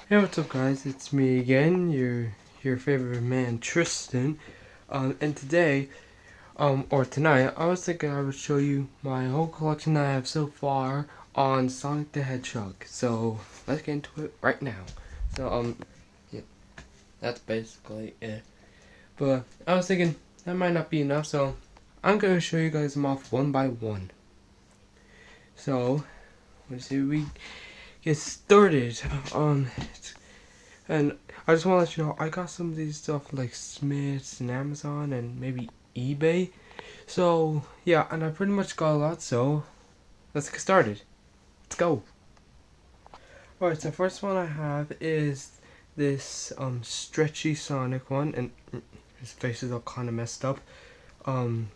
Hey, what's up, guys? It's me again, your favorite man, Tristan. And today, or tonight, I was thinking I would show you my whole collection that I have so far on Sonic the Hedgehog. So let's get into it right now. So yeah, that's basically it. But I was thinking that might not be enough, so I'm gonna show you guys them off one by one. So let's see, we get started. And I just want to let you know, I got some of these stuff like Smith's and Amazon and maybe eBay. So, yeah, and I pretty much got a lot, so let's get started. Let's go. Alright, so first one I have is this stretchy Sonic one, and his face is all kind of messed up. Um,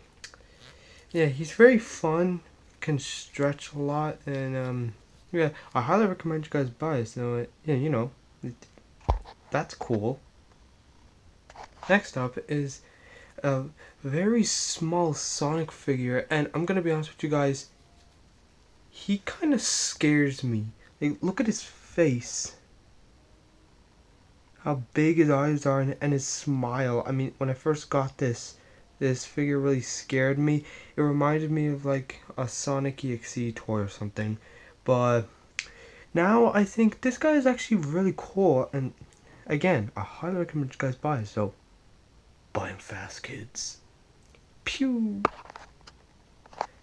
yeah, he's very fun, can stretch a lot, and yeah, I highly recommend you guys buy it. So, yeah, that's cool. Next up is a very small Sonic figure, and I'm gonna be honest with you guys, he kind of scares me. Like, look at his face, how big his eyes are, and his smile. I mean, when I first got this figure really scared me. It reminded me of like a Sonic EXE toy or something. But now I think this guy is actually really cool, and again, I highly recommend you guys buy it. So buy him fast, kids. Pew.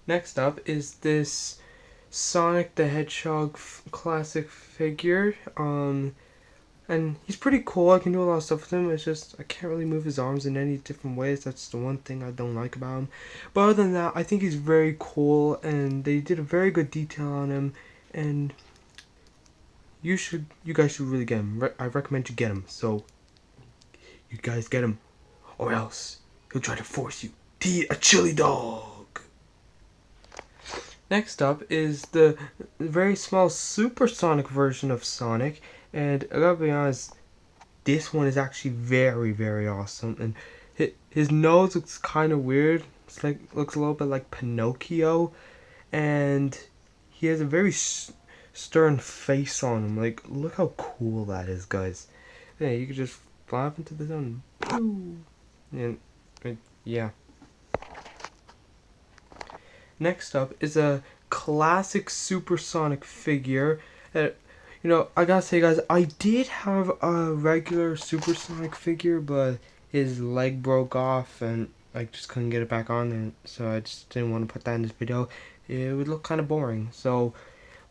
Next up is this Sonic the Hedgehog classic figure. And he's pretty cool. I can do a lot of stuff with him. It's just I can't really move his arms in any different ways. That's the one thing I don't like about him. But other than that, I think he's very cool, and they did a very good detail on him. And you guys should really get him. I recommend you get him. So you guys get him, or else he'll try to force you to eat a chili dog. Next up is the very small supersonic version of Sonic, and I gotta be honest, this one is actually very, very awesome. And his nose looks kind of weird. It's like looks a little bit like Pinocchio, and he has a very stern face on him. Like, look how cool that is, guys. Yeah, you could just fly up into the sun. And yeah. Next up is a classic supersonic figure. I gotta say, guys, I did have a regular supersonic figure, but his leg broke off and I just couldn't get it back on, and so I just didn't want to put that in this video. It would look kind of boring. So,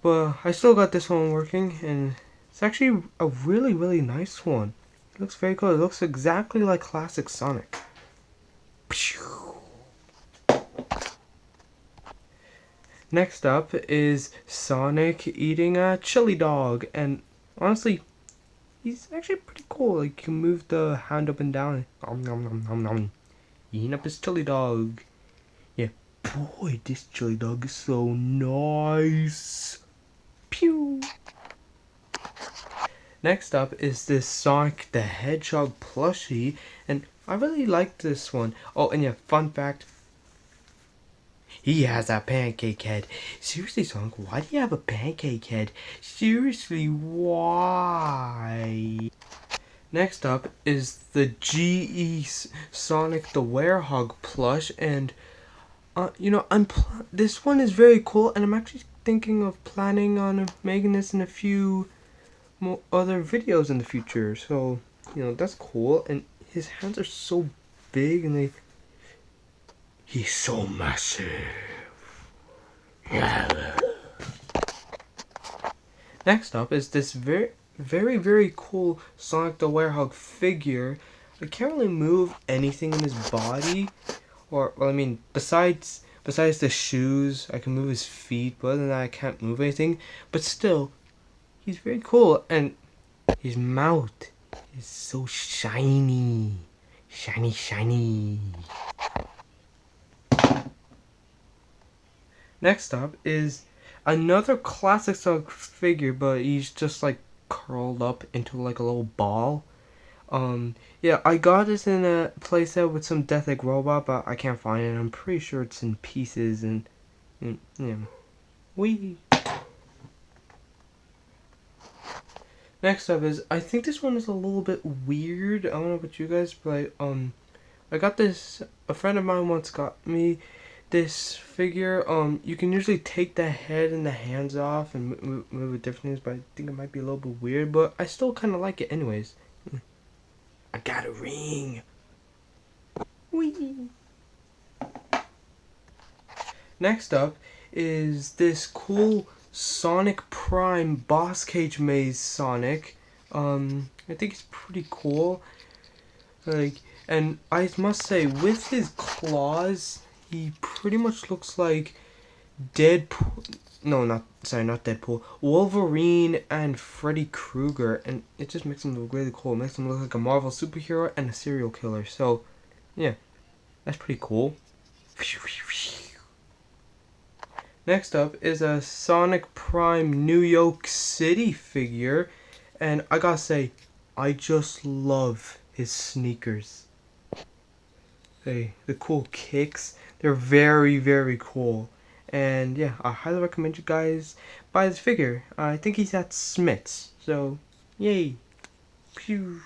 but I still got this one working, and it's actually a really, really nice one. It looks very cool. It looks exactly like classic Sonic. Next up is Sonic eating a chili dog, and honestly, he's actually pretty cool. Like, you can move the hand up and down. Nom nom nom nom nom. Eating up his chili dog. Yeah, boy, this chili dog is so nice. Pew. Next up is this Sonic the Hedgehog plushie, and I really like this one. Oh, and yeah, fun fact. He has a pancake head. Seriously, Sonic, why do you have a pancake head? Seriously, why? Next up is the GE Sonic the Werehog plush, and this one is very cool, and I'm actually thinking of planning on making this in a few more other videos in the future. So, that's cool, and his hands are so big, and he's so massive. Next up is this very, very, very cool Sonic the Werehog figure. I can't really move anything in his body, or well, I mean, besides the shoes, I can move his feet. But other than that, I can't move anything. But still, he's very cool, and his mouth is so shiny, shiny, shiny. Next up is another classic Sonic figure, but he's just like curled up into like a little ball. Yeah, I got this in a playset with some Death Egg robot, but I can't find it. I'm pretty sure it's in pieces, and yeah, we. Next up is, I think this one is a little bit weird. I don't know about you guys, but I got this. A friend of mine once got me this figure. You can usually take the head and the hands off and move it different things, but I think it might be a little bit weird. But I still kind of like it, anyways. I got a ring. Whee! Next up is this cool Sonic Prime Boss Cage Maze Sonic. I think it's pretty cool. And I must say, with his claws, he pretty much looks like Deadpool. No, not Deadpool. Wolverine and Freddy Krueger, and it just makes him look really cool. It makes him look like a Marvel superhero and a serial killer. So, yeah, that's pretty cool. Next up is a Sonic Prime New York City figure, and I gotta say, I just love his sneakers. The cool kicks, they're very, very cool. And yeah, I highly recommend you guys buy this figure. I think he's at Smith's, so yay. Pew.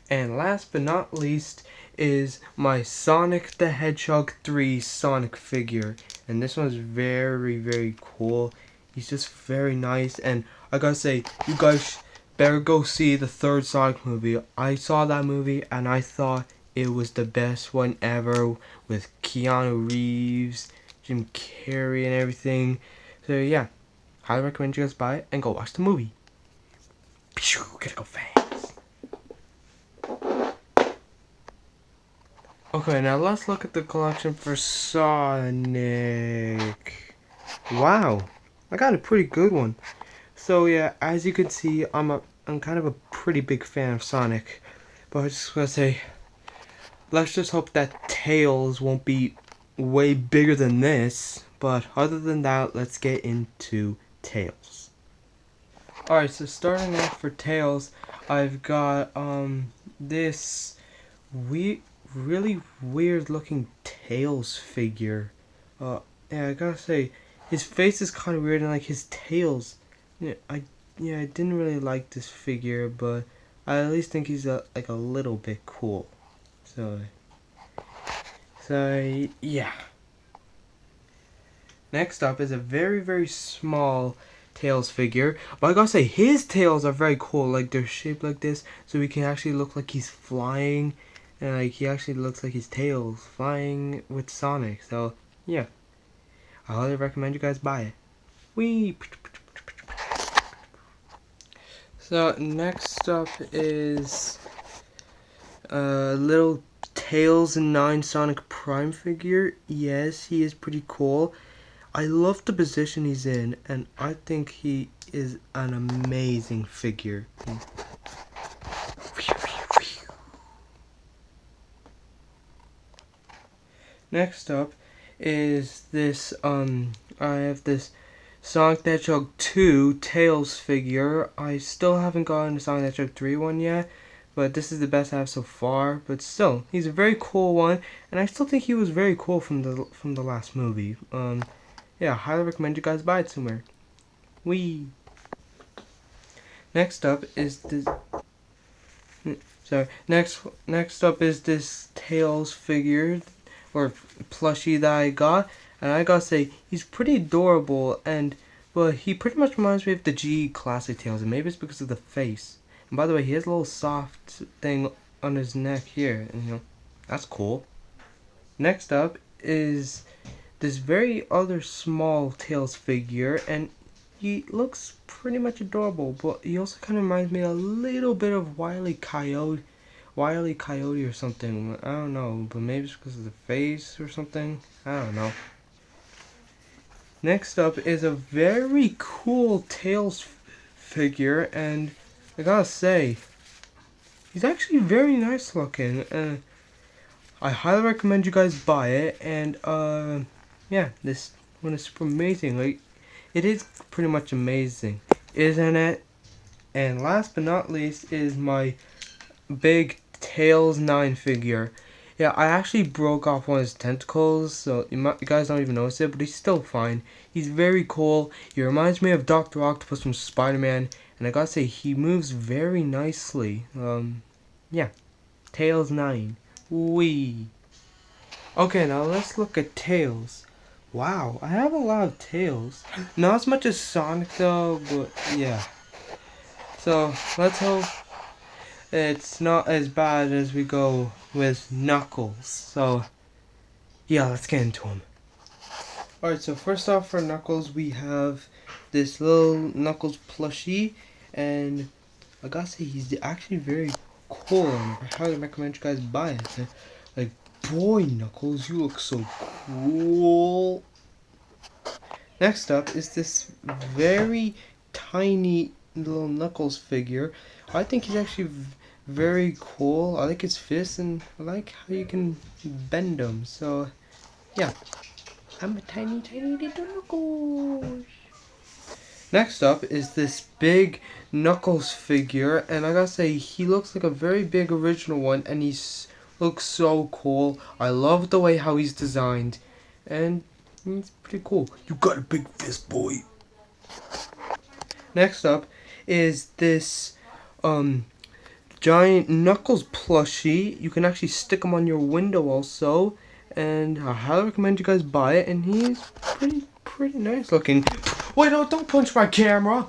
And last but not least is my Sonic the Hedgehog 3 Sonic figure. And this one's very, very cool. He's just very nice. And I gotta say, you guys better go see the third Sonic movie. I saw that movie and I thought it was the best one ever, with Keanu Reeves, Jim Carrey and everything. So yeah, highly recommend you guys buy it and go watch the movie. Pew, gotta go fast. Okay, now let's look at the collection for Sonic. Wow, I got a pretty good one. So yeah, as you can see, I'm kind of a pretty big fan of Sonic. But I just gotta say, let's just hope that Tails won't be way bigger than this. But other than that, let's get into Tails. Alright, so starting off for Tails, I've got this really weird looking Tails figure. Yeah, I gotta say, his face is kind of weird, and like his tails. I didn't really like this figure, but I at least think he's like a little bit cool. So yeah. Next up is a very, very small Tails figure, but I gotta say, his tails are very cool. Like, they're shaped like this, so he can actually look like he's flying, and like he actually looks like his tail's flying with Sonic. So yeah, I highly recommend you guys buy it. Whee! So next up is a little Tails and 9 Sonic Prime figure. Yes, he is pretty cool. I love the position he's in, and I think he is an amazing figure. Next up is this, I have this Sonic the Hedgehog 2 Tails figure. I still haven't gotten the Sonic the Hedgehog 3 one yet, but this is the best I have so far. But still, he's a very cool one, and I still think he was very cool from the last movie. Yeah, highly recommend you guys buy it somewhere. Wee. Next up is this. Next up is this Tails figure, or plushie that I got, and I gotta say, he's pretty adorable, but he pretty much reminds me of the G Classic Tails, and maybe it's because of the face. And by the way, he has a little soft thing on his neck here, and that's cool. Next up is this very other small Tails figure, and he looks pretty much adorable, but he also kind of reminds me a little bit of Wile E. Coyote or something. I don't know, but maybe it's because of the face or something. I don't know. Next up is a very cool Tails figure, and I gotta say, he's actually very nice looking, and I highly recommend you guys buy it. And yeah, this one is super amazing. Like, it is pretty much amazing, isn't it? And last but not least is my big Tails 9 figure. Yeah, I actually broke off one of his tentacles, so you guys don't even notice it, but he's still fine. He's very cool. He reminds me of Dr. Octopus from Spider-Man, and I gotta say he moves very nicely. Yeah, Tails 9. Wee. Okay, now let's look at Tails. Wow, I have a lot of Tails. Not as much as Sonic though, but yeah. So let's hope it's not as bad as we go with Knuckles. So yeah, let's get into him. Alright, so first off for Knuckles we have this little Knuckles plushie, and I gotta say he's actually very cool, and I highly recommend you guys buy it. Like, boy Knuckles, you look so cool. Next up is this very tiny little Knuckles figure. I think he's actually very cool. I like his fists, and I like how you can bend them. So yeah, I'm a tiny little Knuckles. Next up is this big Knuckles figure, and I gotta say he looks like a very big original one, and he looks so cool. I love the way how he's designed, and he's pretty cool. You got a big fist, boy. Next up is this giant Knuckles plushie. You can actually stick him on your window also, and I highly recommend you guys buy it, and he's pretty nice looking. Wait, no, don't punch my camera!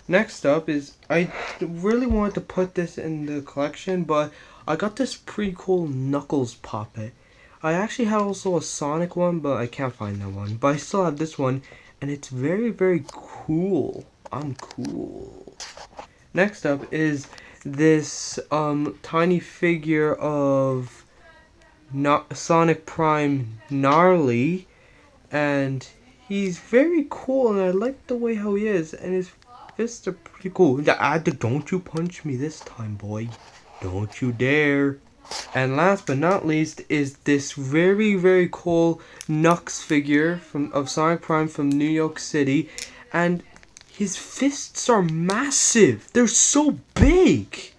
Next up is, I really wanted to put this in the collection, but I got this pretty cool Knuckles puppet. I actually have also a Sonic one, but I can't find that one. But I still have this one, and it's very cool. I'm cool. Next up is this tiny figure of Sonic Prime Gnarly, and he's very cool, and I like the way how he is, and his fists are pretty cool. Don't you punch me this time, boy. Don't you dare. And last but not least is this very cool Knux figure of Sonic Prime from New York City, and his fists are massive. They're so big,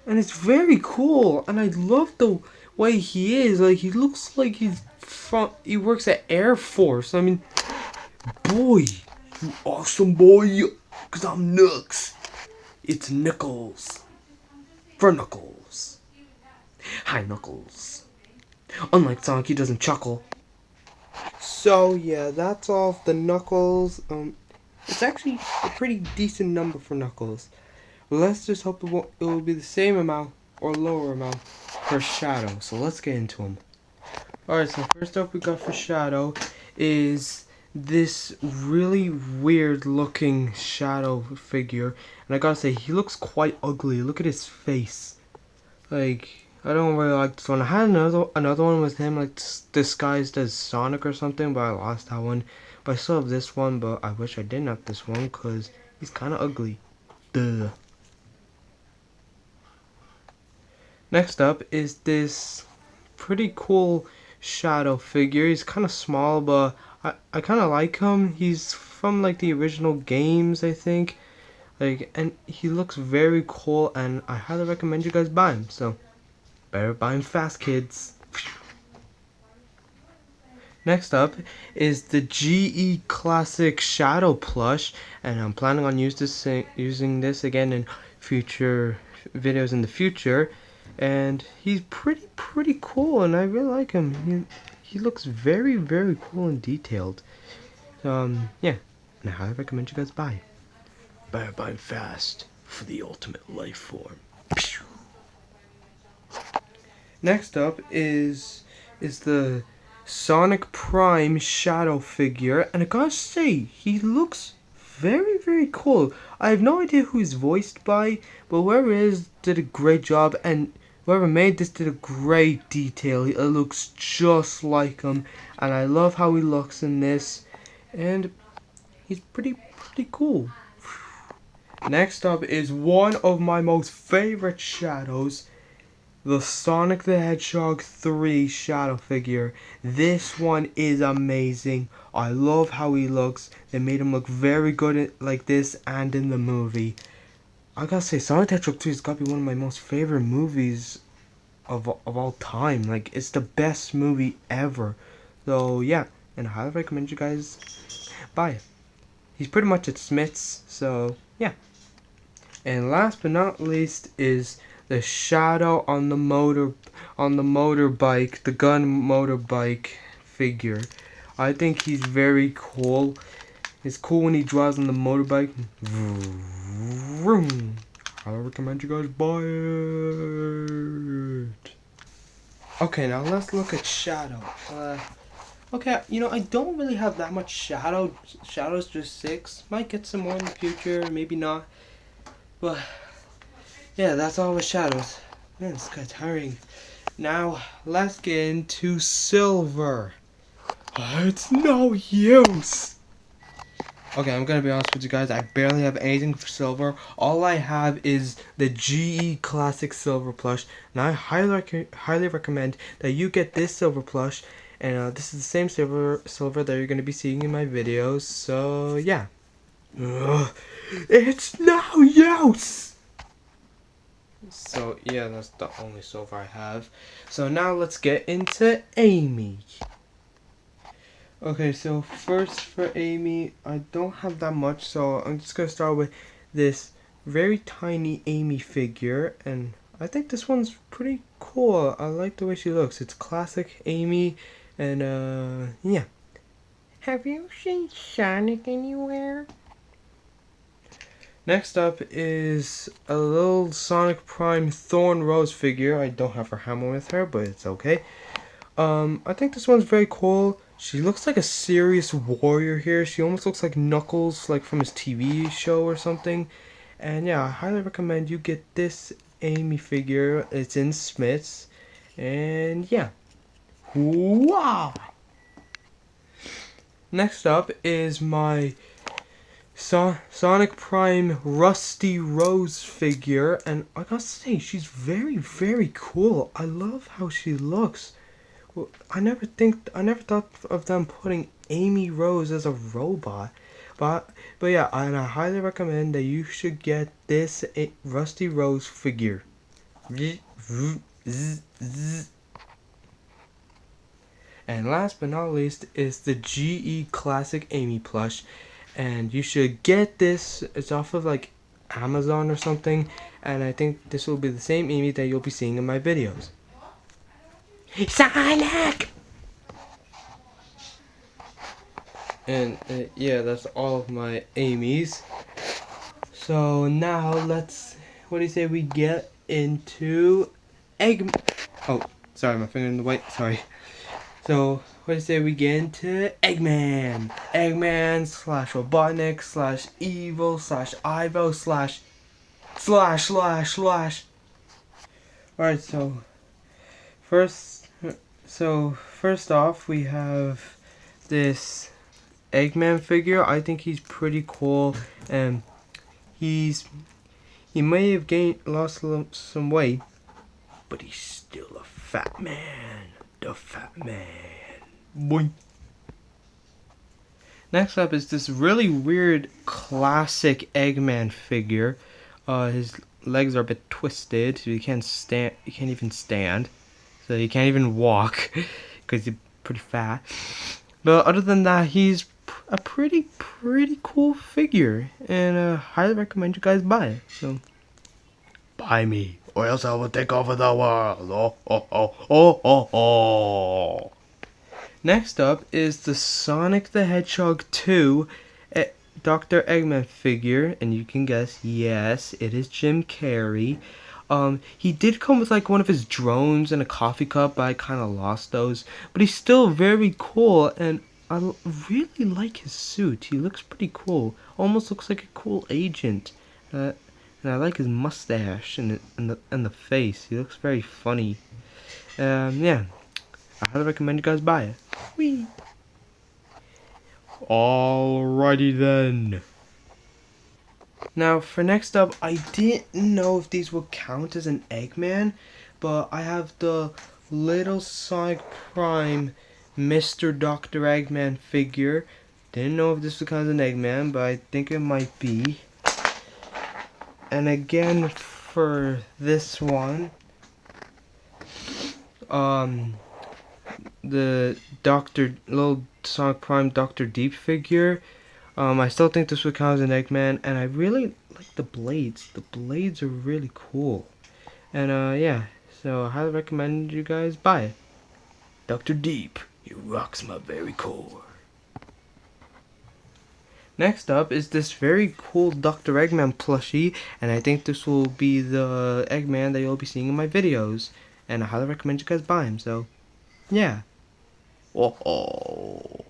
and it's very cool, and I love the way he is. Like, he looks like he works at Air Force. I mean, boy, you awesome boy, 'cause I'm Knux. It's Knuckles for Knuckles. Hi, Knuckles. Unlike Sonic, he doesn't chuckle. So yeah, that's all of the Knuckles. It's actually a pretty decent number for Knuckles. Let's just hope it will be the same amount or lower amount for Shadow. So let's get into them. Alright, so first up we got for Shadow is this really weird looking Shadow figure. And I gotta say, he looks quite ugly. Look at his face. Like, I don't really like this one. I had another one with him, like, disguised as Sonic or something, but I lost that one. But I still have this one, but I wish I didn't have this one, because he's kind of ugly. Duh. Next up is this pretty cool Shadow figure. He's kind of small, but I kind of like him. He's from, like, the original games, I think. Like, and he looks very cool, and I highly recommend you guys buy him. So, better buy him fast, kids. Next up is the GE Classic Shadow plush, and I'm planning on using this again in future videos in the future. And he's pretty cool, and I really like him. He looks very cool and detailed. Yeah, and I highly recommend you guys buy it. Better buy him fast for the ultimate life form. Next up is the Sonic Prime Shadow figure, and I gotta say, he looks very cool. I have no idea who he's voiced by, but whoever it is did a great job, and whoever made this did a great detail. It looks just like him, and I love how he looks in this, and he's pretty cool. Next up is one of my most favorite Shadows, the Sonic the Hedgehog 3 Shadow figure. This one is amazing. I love how he looks. They made him look very good like this and in the movie. I gotta say, Sonic the Hedgehog 3 has got to be one of my most favorite movies of all time. Like, it's the best movie ever. So yeah, and I highly recommend you guys buy it. he's pretty much at Smith's, so yeah. And last but not least is the shadow on the motorbike, the gun motorbike figure. I think he's very cool. It's cool when he drives on the motorbike. Vroom. I recommend you guys buy it. Okay, now let's look at Shadow. Okay, I don't really have that much Shadow. Shadow's just 6. Might get some more in the future, maybe not. But, yeah, that's all with Shadows. Man, this guy's tiring. Now, let's get into Silver. It's no use. Okay, I'm gonna be honest with you guys. I barely have anything for Silver. All I have is the GE Classic Silver plush, and I highly recommend that you get this Silver plush. And this is the same silver that you're gonna be seeing in my videos. So yeah, it's no use. So yeah, that's the only silver I have. So now let's get into Amy. Okay, so first for Amy, I don't have that much, so I'm just going to start with this very tiny Amy figure, and I think this one's pretty cool. I like the way she looks. It's classic Amy, and yeah. Have you seen Sonic anywhere? Next up is a little Sonic Prime Thorn Rose figure. I don't have her hammer with her, but it's okay. I think this one's very cool. She looks like a serious warrior here. She almost looks like Knuckles, like from his TV show or something. And yeah, I highly recommend you get this Amy figure. It's in Smith's. And yeah. Wow! Next up is my Sonic Prime Rusty Rose figure. And I gotta say, she's very, very cool. I love how she looks. I never thought of them putting Amy Rose as a robot, but yeah, and I highly recommend that you should get this Rusty Rose figure. And last but not least is the GE Classic Amy plush, and you should get this. It's off of like Amazon or something, and I think this will be the same Amy that you'll be seeing in my videos. Sonic! And yeah, that's all of my Amy's. So now what do you say we get into Oh, sorry, my finger in the way, sorry. So, what do you say we get into Eggman? Eggman / Robotnik / Evil / Ivo / Alright, so first off, we have this Eggman figure. I think he's pretty cool, and he may have lost some weight, but he's still a fat man. The fat man. Boing. Next up is this really weird classic Eggman figure. His legs are a bit twisted, so he can't stand. He can't even stand. So he can't even walk because he's pretty fat. But other than that, he's a pretty cool figure, and I highly recommend you guys buy it. So buy me, or else I will take over the world. Oh. Next up is the Sonic the Hedgehog 2 Dr. Eggman figure, and you can guess, yes, it is Jim Carrey. He did come with like one of his drones and a coffee cup, but I kind of lost those. But he's still very cool, and I really like his suit. He looks pretty cool. Almost looks like a cool agent. And I like his mustache and the face. He looks very funny. Yeah, I highly recommend you guys buy it. Whee! Alrighty then. Now for next up, I didn't know if these would count as an Eggman, but I have the little Sonic Prime Mr. Dr. Eggman figure. Didn't know if this would count as an Eggman, but I think it might be. And again for this one, the little Sonic Prime Dr. Deep figure. I still think this would count as an Eggman, and I really like the blades. The blades are really cool. And yeah, so I highly recommend you guys buy it. Dr. Deep, he rocks my very core. Next up is this very cool Dr. Eggman plushie, and I think this will be the Eggman that you'll be seeing in my videos. And I highly recommend you guys buy him, so yeah. Oh.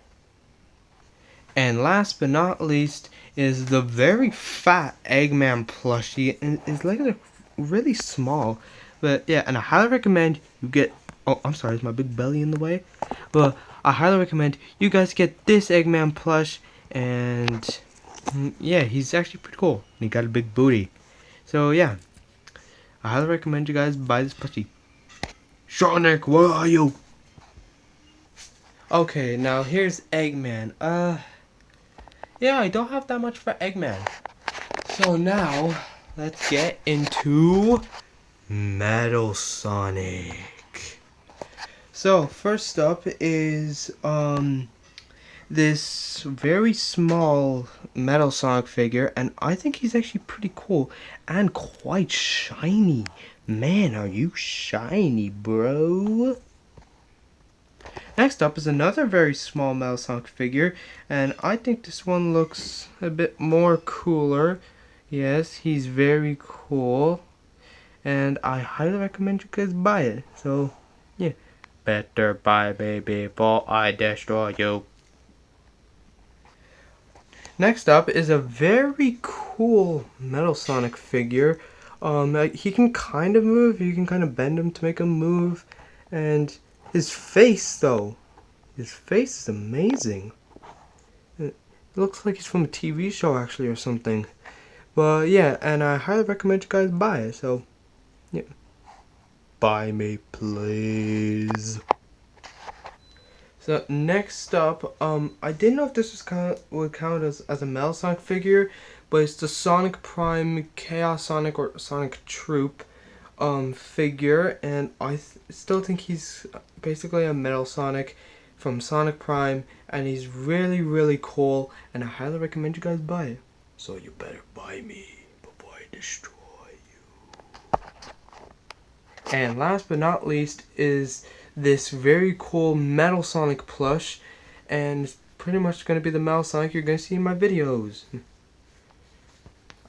And last but not least is the very fat Eggman plushie, and it's like really small. But yeah, and I highly recommend you get. Oh, I'm sorry, is my big belly in the way? But I highly recommend you guys get this Eggman plush, and yeah, he's actually pretty cool. And he got a big booty. So yeah, I highly recommend you guys buy this plushie. Sonic, where are you? Okay, now here's Eggman. Yeah, I don't have that much for Eggman. So now, let's get into Metal Sonic. So, first up is, this very small Metal Sonic figure, and I think he's actually pretty cool and quite shiny. Man, are you shiny, bro? Next up is another very small Metal Sonic figure, and I think this one looks a bit more cooler. Yes, he's very cool, and I highly recommend you guys buy it. So, yeah. Better buy, baby, before I destroy you. Next up is a very cool Metal Sonic figure. He can kind of move, you can kind of bend him to make him move, and his face, though. His face is amazing. It looks like he's from a TV show, actually, or something. But yeah, and I highly recommend you guys buy it. So, yeah. Buy me, please. So next up, I didn't know if this would count as a Metal Sonic figure, but it's the Sonic Prime Chaos Sonic or Sonic Troop figure, and I still think he's basically a Metal Sonic from Sonic Prime, and he's really, really cool, and I highly recommend you guys buy it. So you better buy me before I destroy you. And last but not least is this very cool Metal Sonic plush, and it's pretty much going to be the Metal Sonic you're going to see in my videos.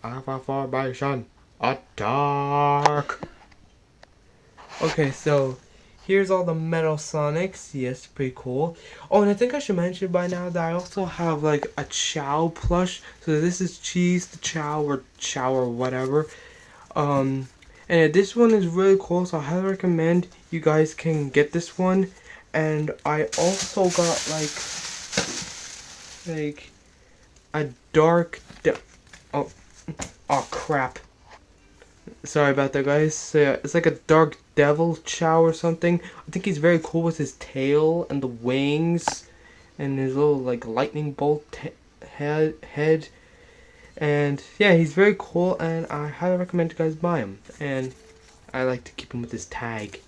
Alpha formation, attack! Okay, so here's all the Metal Sonics. Yes, pretty cool. Oh, and I think I should mention by now that I also have like a Chow plush. So this is Cheese the Chow or whatever. And this one is really cool, so I highly recommend you guys can get this one. And I also got like a dark oh crap. Sorry about that, guys. So yeah, it's like a dark devil Chow or something. I think he's very cool with his tail and the wings and his little like lightning bolt head. And yeah, he's very cool, and I highly recommend you guys buy him. And I like to keep him with his tag.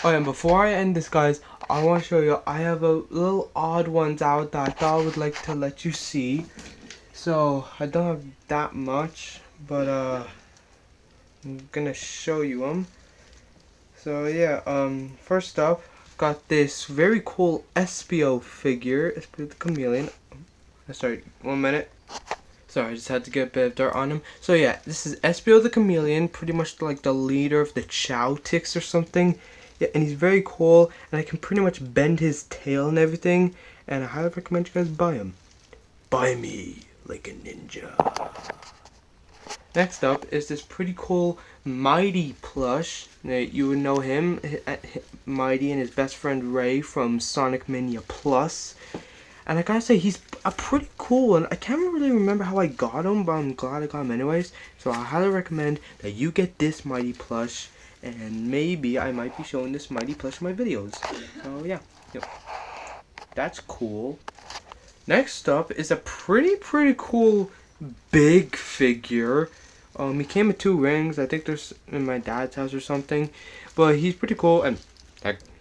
Oh, and before I end this, guys, I want to show you, I have a little odd ones out that I thought I would like to let you see. So, I don't have that much, but I'm gonna show you them. So yeah, first up, got this very cool Espio figure, Espio the Chameleon. Sorry, 1 minute. Sorry, I just had to get a bit of dirt on him. So yeah, this is Espio the Chameleon, pretty much like the leader of the Chow Ticks or something. Yeah, and he's very cool, and I can pretty much bend his tail and everything, and I highly recommend you guys buy him. Buy me like a ninja. Next up is this pretty cool Mighty plush. Now, you would know him, Mighty, and his best friend Ray from Sonic Mania Plus. And I gotta say, he's a pretty cool one. I can't really remember how I got him, but I'm glad I got him anyways. So I highly recommend that you get this Mighty plush, and maybe I might be showing this Mighty plush in my videos. So yeah, yep. That's cool. Next up is a pretty cool big figure. He came with 2 rings. I think there's in my dad's house or something. But he's pretty cool, and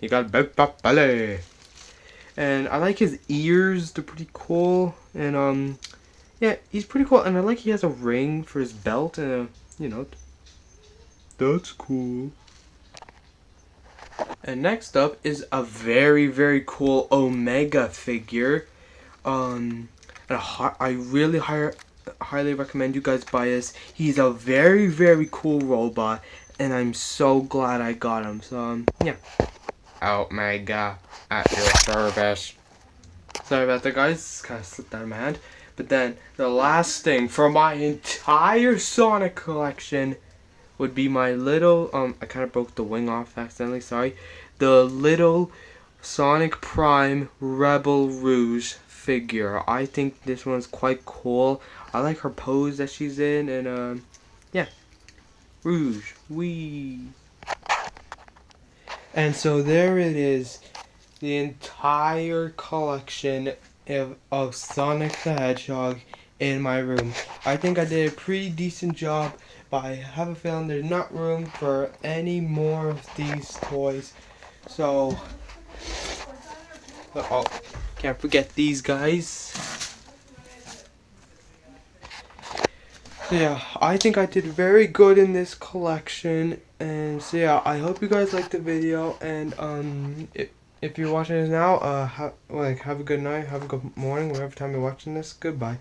he got a big fat belly. And I like his ears, they're pretty cool. And yeah, he's pretty cool. And I like he has a ring for his belt, and you know, that's cool. And next up is a very, very cool Omega figure. And I really highly recommend you guys buy this. He's a very, very cool robot, and I'm so glad I got him. So yeah. Omega at your service. Sorry about that, guys. Kind of slipped out of my hand. But then the last thing for my entire Sonic collection would be my little I kind of broke the wing off accidentally. Sorry. The little Sonic Prime Rebel Rouge figure. I think this one's quite cool. I like her pose that she's in, and yeah, Rouge. Wee. And so there it is, the entire collection of Sonic the Hedgehog in my room. I think I did a pretty decent job, but I have a feeling there's not room for any more of these toys. So, oh, can't forget these guys. So yeah, I think I did very good in this collection, and so yeah, I hope you guys liked the video, and if you're watching this now, have a good night, have a good morning, whatever time you're watching this. Goodbye.